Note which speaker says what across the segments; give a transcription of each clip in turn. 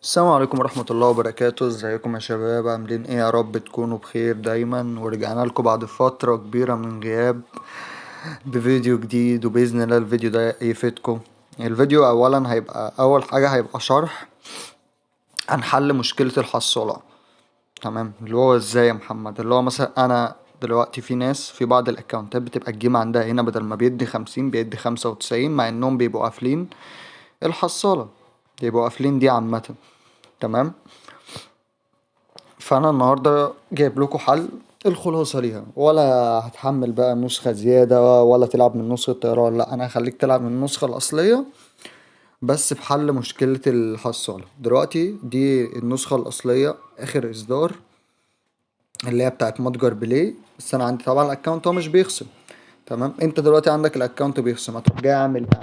Speaker 1: السلام عليكم ورحمة الله وبركاته. ازيكم يا شباب؟ عاملين ايه؟ يا رب تكونوا بخير دايما. ورجعنا لكم بعد فترة كبيرة من غياب بفيديو جديد، وبإذن الله الفيديو ده يفيدكم. الفيديو اولا هيبقى اول حاجة هيبقى شرح عن حل مشكلة الحصالة. تمام؟ اللي هو ازاي يا محمد؟ اللي هو مثلا انا دلوقتي في ناس في بعض الاكونتات بتبقى الجيم عندها هنا بدل ما بيدي 50 بيدي 95، مع انهم بيبقوا قافلين الحصالة، بيبقوا قافلين دي عامة. تمام؟ فانا النهارده جايب لكم حل الخلاصه ليها، ولا هتحمل بقى نسخه زياده ولا تلعب من نسخه الطيران، لا انا هخليك تلعب من النسخه الاصليه بس في حل مشكله الحصاله. دلوقتي دي النسخه الاصليه اخر اصدار، اللي هي بتاعت متجر بلاي. بس انا عندي طبعا الاكونت هو مش بيخصم. تمام؟ انت دلوقتي عندك الاكونت بيخصم، هتروح جاي عامل إيه؟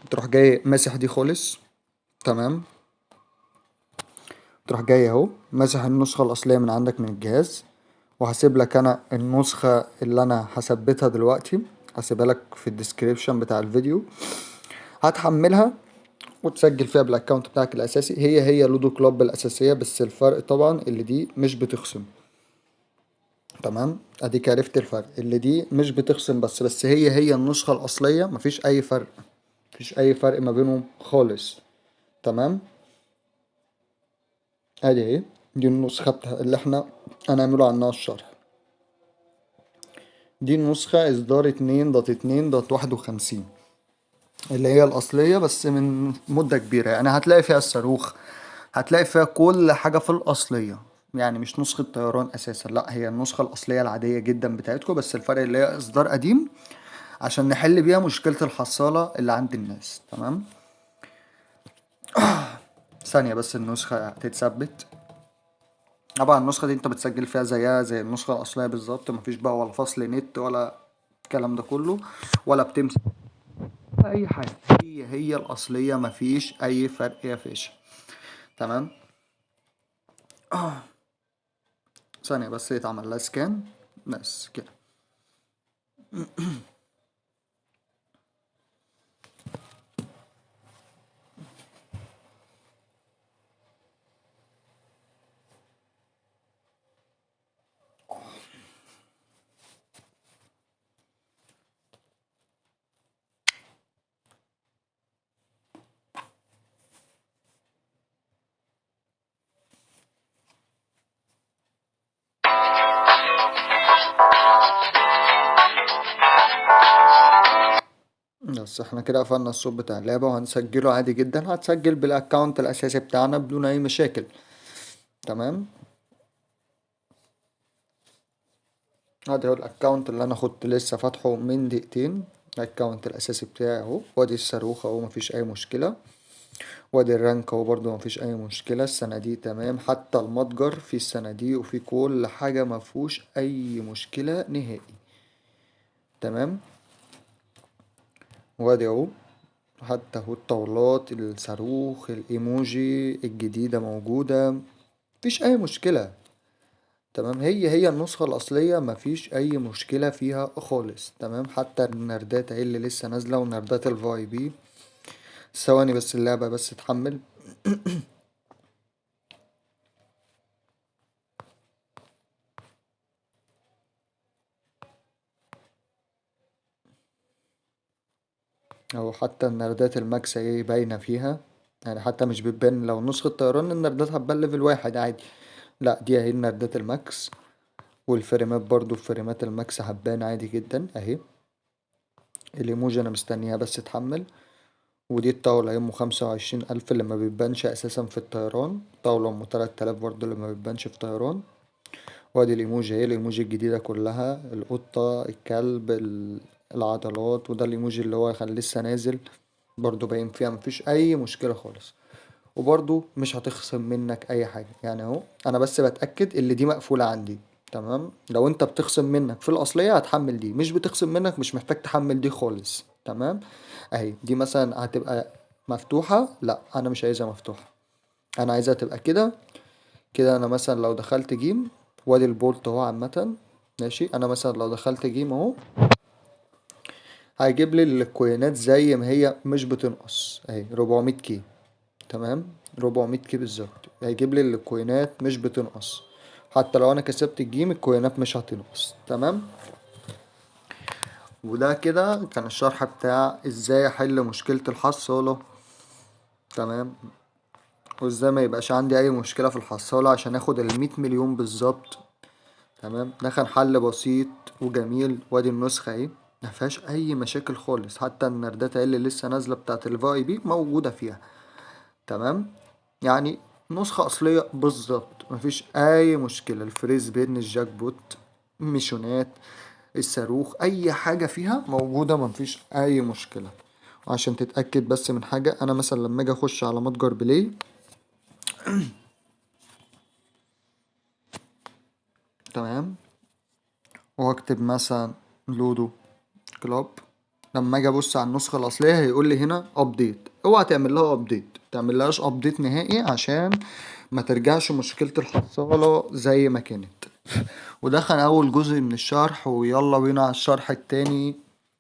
Speaker 1: تروح جاي ماسح دي خالص. تمام؟ تروح جاي اهو ماسح النسخه الاصليه من عندك من الجهاز، وهسيب لك انا النسخة اللي انا هثبتها دلوقتي، هسيبها لك في الديسكريبشن بتاع الفيديو. هتحملها وتسجل فيها بالاكونت بتاعك الاساسي، هي لودو كلوب الاساسية، بس الفرق طبعا اللي دي مش بتخصم. تمام؟ اديك عرفت الفرق، اللي دي مش بتخصم، بس هي النسخة الاصلية، مفيش اي فرق، مفيش اي فرق ما بينهم خالص. تمام؟ ادي اهي، دي النسخة اللي احنا هنعمله عنها الشرح. دي النسخة اصدار 2.2.51، اللي هي الأصلية بس من مدة كبيرة. يعني هتلاقي فيها الصاروخ، هتلاقي فيها كل حاجة في الأصلية. يعني مش نسخة طيران أساسا، لا هي النسخة الأصلية العادية جدا بتاعتكم، بس الفرق اللي هي إصدار قديم عشان نحل بيها مشكلة الحصالة اللي عند الناس. تمام؟ ثانية بس النسخة تتثبت. طبعا النسخة دي انت بتسجل فيها زيها زي النسخة الأصلية بالظبط، مفيش بقى ولا فصل نت ولا الكلام ده كله، ولا بتمسك أي حاجة. هي الأصلية، مفيش أي فرق يا فيش. تمام؟ ثانية بس يتعمل لها سكان، بس كده. بس احنا كده قفلنا الصوت بتاع اللعبة، وهنسجله عادي جدا، هتسجل بالاكونت الاساسي بتاعنا بدون اي مشاكل. تمام؟ ادي هو الاكونت اللي انا كنت لسه فاتحه من دقيقتين، الاكونت الاساسي بتاعي اهو، وادي الصاروخ اهو مفيش اي مشكلة، وادي الرانك اهو برضه مفيش اي مشكلة، الصناديق تمام، حتى المتجر فيه الصناديق وفيه كل حاجة، مفهوش اي مشكلة نهائي. تمام؟ وادي اهو، حتى هو الطاولات، الصاروخ، الايموجي الجديدة موجودة، مفيش اي مشكلة. تمام؟ هي النسخة الاصلية مفيش اي مشكلة فيها خالص. تمام؟ حتى النردات اهي اللي لسه نازلة، ونردات الفاي بي. ثواني بس اللعبة بس تحمل. او حتى النردات الماكس اهي باينة فيها، يعني حتى مش بتبان. لو نسخة طيران النردات هتبان ليفل واحد عادي، لا دي اهي النردات الماكس، والفريمات برضو الفريمات الماكس هتبان عادي جدا اهي. الايموجي انا مستنيها بس تحمل. ودي الطاولة ام 25,000 اللي ما بتبانش اساسا في الطيران، طاولة ام 3000 برضو اللي ما بتبانش في طيران. وادي الايموجي اهي، الايموجي الجديدة كلها، القطة، الكلب، العضلات، وده الايموجي اللي هو كان لسه نازل، برضو باين فيها مفيش اي مشكلة خالص. وبرضو مش هتخصم منك اي حاجة. يعني اهو انا بس بتأكد اللي دي مقفولة عندي. تمام؟ لو انت بتخصم منك في الاصلية هتحمل دي، مش بتخصم منك مش محتاج تحمل دي خالص. تمام؟ اهي دي مثلا هتبقى مفتوحة، لا انا مش عايزها مفتوحة، انا عايزها تبقى كده. كده انا مثلا لو دخلت جيم، وادي البولت اهو عامة، ماشي، انا مثلا لو دخلت جيم اهو هيجيب لي الكوينات زي ما هي، مش بتنقص اهي 400 كي. تمام، 400 كي بالظبط، هيجيب لي الكوينات مش بتنقص. حتى لو انا كسبت الجيم الكوينات مش هتنقص. تمام. وده كده كان الشرح بتاع ازاي احل مشكلة الحصالة. تمام. وازاي ما يبقاش عندي اي مشكلة في الحصالة عشان اخد ال100 مليون بالظبط. تمام. ده كان حل بسيط وجميل، وادي النسخة اهي، مفيهاش اي مشاكل خالص. حتى النردات اللي لسه نازلة بتاعت الفاي بي موجودة فيها. تمام. يعني نسخة أصلية بالظبط، مفيش أي مشكلة. الفريز بين، الجاك بوت، ميشونات، الصاروخ، أي حاجة فيها موجودة، مفيش أي مشكلة. وعشان تتأكد بس من حاجة، أنا مثلا لما أجي أخش على متجر بلاي، تمام، وأكتب مثلا لودو كلاب، لما أجي أبص على النسخة الأصلية هيقول لي هنا أبديت. اوعى تعمل لها أبديت، متعملهاش أبديت نهائي، عشان ما ترجعش مشكلة الحصالة زي ما كانت. وده كان أول جزء من الشرح، ويلا بينا على الشرح التاني.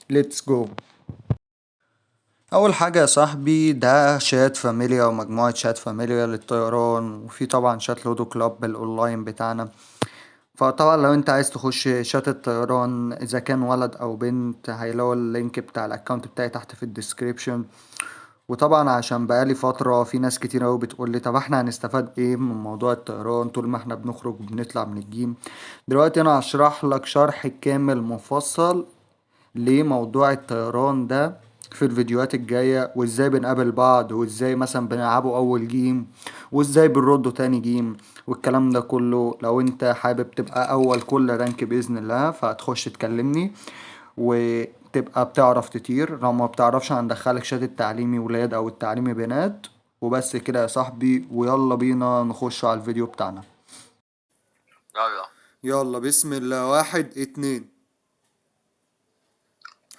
Speaker 1: ليتس جو. أول حاجة يا صاحبي، ده شات فاميليا ومجموعة شات فاميليا للطيران، وفي طبعا شات لودو كلاب الأونلاين بتاعنا. فطبعا لو انت عايز تخش شات الطيران، اذا كان ولد او بنت، هيلاقوا اللينك بتاع الاكونت بتاعي تحت في الديسكريبشن. وطبعا عشان بقالي فترة في ناس كتير اوي بتقولي طب احنا هنستفاد ايه من موضوع الطيران طول ما احنا بنخرج وبنطلع من الجيم. دلوقتي انا هشرح لك شرح كامل مفصل لموضوع الطيران ده في الفيديوهات الجاية، وازاي بنقابل بعض، وازاي مثلا بنلعبه اول جيم، وازاي بنرده تاني جيم، والكلام ده كله. لو انت حابب تبقى اول كل رانك بإذن الله، فهتخش تكلمني وتبقى بتعرف تطير. لو ما بتعرفش هندخلك شات التعليمي ولاد او التعليمي بنات. وبس كده يا صاحبي، ويلا بينا نخش على الفيديو بتاعنا. يلا. يلا بسم الله، 1 2.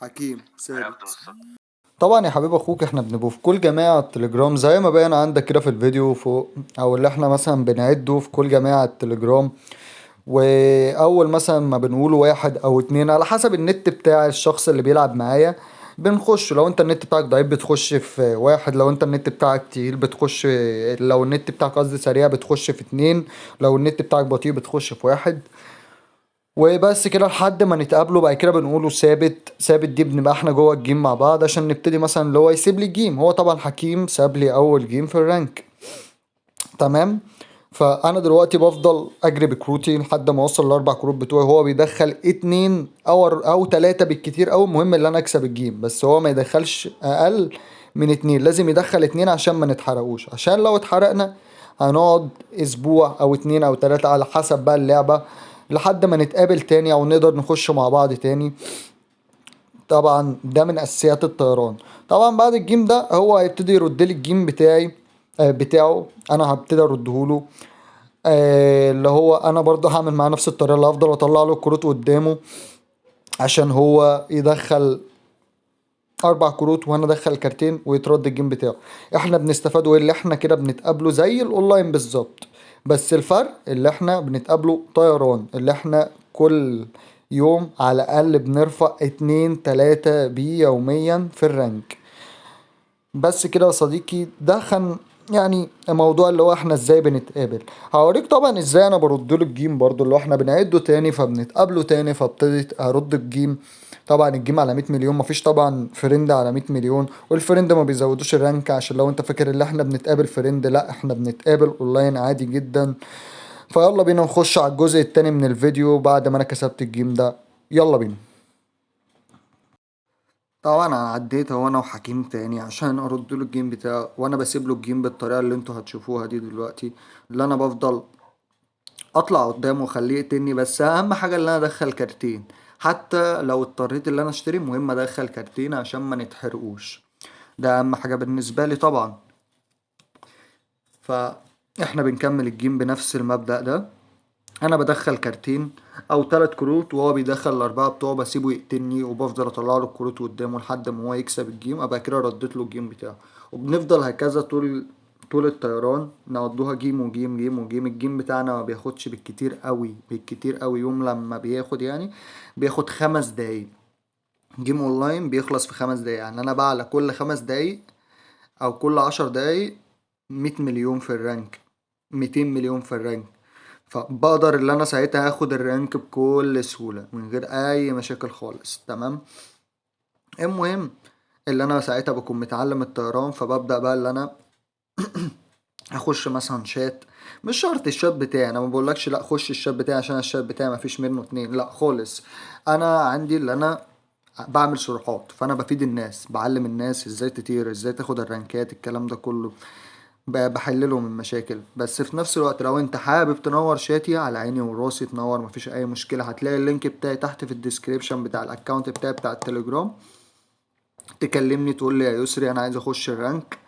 Speaker 1: حكيم ثابت. طبعا يا حبيب اخوك، احنا بنبقى في كل جماعة على التليجرام زي ما باين عندك كده في الفيديو فوق، او اللي احنا مثلا بنعده في كل جماعة على التليجرام. واول مثلا ما بنقول 1 او 2 على حسب النت بتاع الشخص اللي بيلعب معايا، بنخش. لو انت النت بتاعك ضعيف بتخش في 1، لو انت النت بتاعك تقيل بتخش، لو النت بتاعك قصدي سريع بتخش في 2، لو النت بتاعك بطيء بتخش في 1. وبس كده لحد ما نتقابلوا. بعد كده بنقوله ثابت. ثابت دي بنبقى احنا جوه الجيم مع بعض عشان نبتدي مثلا اللي هو يسيب لي الجيم. هو طبعا حكيم ساب لي اول جيم في الرانك. تمام. فانا دلوقتي بفضل اجري بكروتي لحد ما اوصل ل4 كروت بتوعي. هو بيدخل 2 او 3 بالكتير اوي، المهم اللي انا اكسب الجيم. بس هو ما يدخلش اقل من 2، لازم يدخل 2 عشان ما نتحرقوش. عشان لو اتحرقنا هنقعد اسبوع او 2 او 3 على حسب بقى اللعبة، لحد ما نتقابل تاني او نقدر نخش مع بعض تاني. طبعا ده من اساسيات الطيران. طبعا بعد الجيم ده هو هيبتدي يرد لي الجيم بتاعي، بتاعه انا هبتدي ارده له. اللي هو انا برضه هعمل معاه نفس الطريقه، اللي هفضل اطلع له الكروت قدامه عشان هو يدخل 4 كروت وانا ادخل كارتين ويترد الجيم بتاعه. احنا بنستفادوا ايه؟ اللي احنا كده بنتقابله زي الاونلاين بالظبط، بس الفرق اللي احنا بنتقابله طيران، اللي احنا كل يوم على الاقل بنرفع 2 3 بي يوميا في الرانك. بس كده يا صديقي، ده كان يعني موضوع اللي هو احنا ازاي بنتقابل. هوريك طبعا ازاي انا برد له الجيم برضو، اللي هو احنا بنعده تاني فبنتقابله تاني، فابتديت ارد الجيم. طبعا الجيم على 100 مليون، مفيش طبعا فريند على 100 مليون، والفريند ما بيزودوش الرانك. عشان لو انت فاكر اللي احنا بنتقابل فريند، لا احنا بنتقابل اونلاين عادي جدا. فيلا بينا نخش على الجزء التاني من الفيديو بعد ما انا كسبت الجيم ده. يلا بينا. طبعا انا عديت هو انا وحكيم تاني عشان ارد له الجيم بتاعه، وانا بسيب له الجيم بالطريقه اللي انتوا هتشوفوها دي دلوقتي. اللي انا بفضل اطلع قدامه واخليه يقتلني، بس اهم حاجه اللي انا ادخل كارتين. حتى لو اضطريت اللي انا اشتري، مهم ادخل كارتين عشان ما نتحرقوش. ده اهم حاجه بالنسبه لي طبعا. فاحنا بنكمل الجيم بنفس المبدأ ده. انا بدخل كارتين او 3 كروت، وهو بيدخل ال4 بتوعه، بسيبه يقتلني وبفضل اطلع له الكروت قدامه لحد ما هو يكسب الجيم. ابقى كده رديت له الجيم بتاعه. وبنفضل هكذا طول الطيران، نقضوها جيم وجيم جيم وجيم. الجيم بتاعنا ما بياخدش بالكتير قوي، بالكتير قوي يوم لما بياخد يعني بياخد 5 دقايق. جيم اونلاين بيخلص في 5 دقايق. يعني انا بقى على كل 5 دقايق او كل 10 دقايق 100 مليون في الرانك، 200 مليون في الرانك. فبقدر اللي انا ساعتها هاخد الرانك بكل سهولة من غير اي مشاكل خالص. تمام. المهم اللي انا ساعتها بكون متعلم الطيران، فببدأ بقى اللي انا اخش مثلا شات. مش شرط الشات بتاعي، انا ما بقولكش لا خش الشات بتاعي عشان الشات بتاعي ما فيش منه اتنين، لا خالص. انا عندي اللي انا بعمل شروحات، فانا بفيد الناس، بعلم الناس ازاي تطير، ازاي تاخد الرانكات، الكلام ده كله بحللهم المشاكل. بس في نفس الوقت لو انت حابب تنور شاتي، على عيني وراسي تنور، مفيش اي مشكلة. هتلاقي اللينك بتاعي تحت في الديسكريبشن بتاع الاكونت بتاعي بتاع التليجرام. تكلمني تقول لي يا يسري انا عايز اخش الرانك،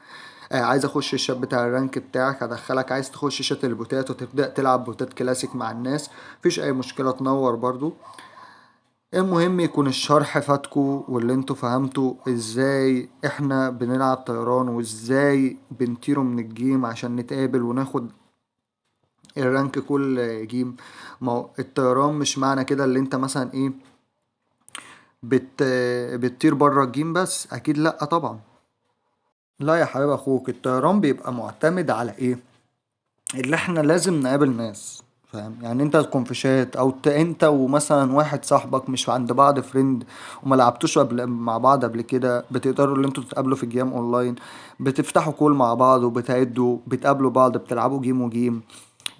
Speaker 1: عايز اخش الشات بتاع الرانك بتاعك، هدخلك. عايز تخش شات البوتات وتبدأ تلعب بوتات كلاسيك مع الناس، مفيش اي مشكلة تنور برضو. المهم يكون الشرح فاتكو، واللي انتوا فهمتوا ازاي احنا بنلعب طيران، وازاي بنطيروا من الجيم عشان نتقابل وناخد الرانك كل جيم. ما هو الطيران مش معنى كده اللي انت مثلا ايه بت بتطير بره الجيم بس، اكيد لا طبعا. لا يا حبيب اخوك، الطيران بيبقى معتمد على ايه؟ اللي احنا لازم نقابل ناس، فاهم؟ يعني انت تكون في شات، او انت ومثلا واحد صاحبك مش عند بعض فريند، وما لعبتوش مع بعض قبل كده، بتقدروا اللي انتوا تتقابلوا في جيم اونلاين، بتفتحوا كول مع بعض وبتعدوا، بتقابلوا بعض، بتلعبوا جيم وجيم،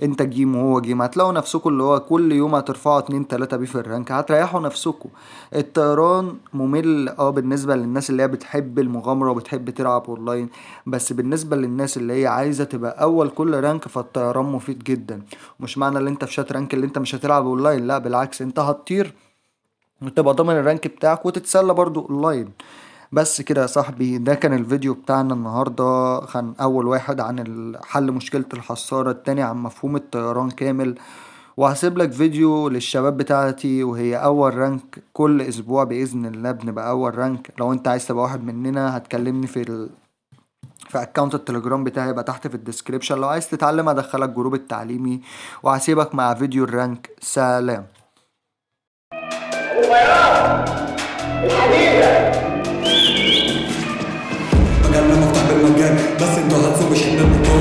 Speaker 1: انت جيم وهو جيم. هتلاقوا نفسكم اللي هو كل يوم هترفعوا 2 3 بيه في الرانك، هتريحوا نفسكم. الطيران ممل بالنسبة للناس اللي هي بتحب المغامرة وبتحب تلعب اونلاين، بس بالنسبة للناس اللي هي عايزة تبقى اول كل رانك، فالطيران مفيد جدا. مش معنى اللي انت في شات رانك اللي انت مش هتلعب اونلاين، لا بالعكس، انت هتطير وتبقى ضامن الرانك بتاعك وتتسلى برضو اونلاين. بس كده يا صاحبي، ده كان الفيديو بتاعنا النهاردة. كان أول واحد عن حل مشكلة الحصارة، التاني عن مفهوم الطيران كامل. وهسيب لك فيديو للشباب بتاعتي وهي أول رانك، كل أسبوع بإذن الله بنبقى أول رانك. لو أنت عايز تبقى واحد مننا هتكلمني في أكاونت التليجرام بتاعي، يبقى تحت في الديسكريبشن. لو عايز تتعلم هدخلك جروب التعليمي. وهسيبك مع فيديو الرانك. سلام.
Speaker 2: مجالنا مفتوح بالمجان، بس انتوا هتصوا بشدة.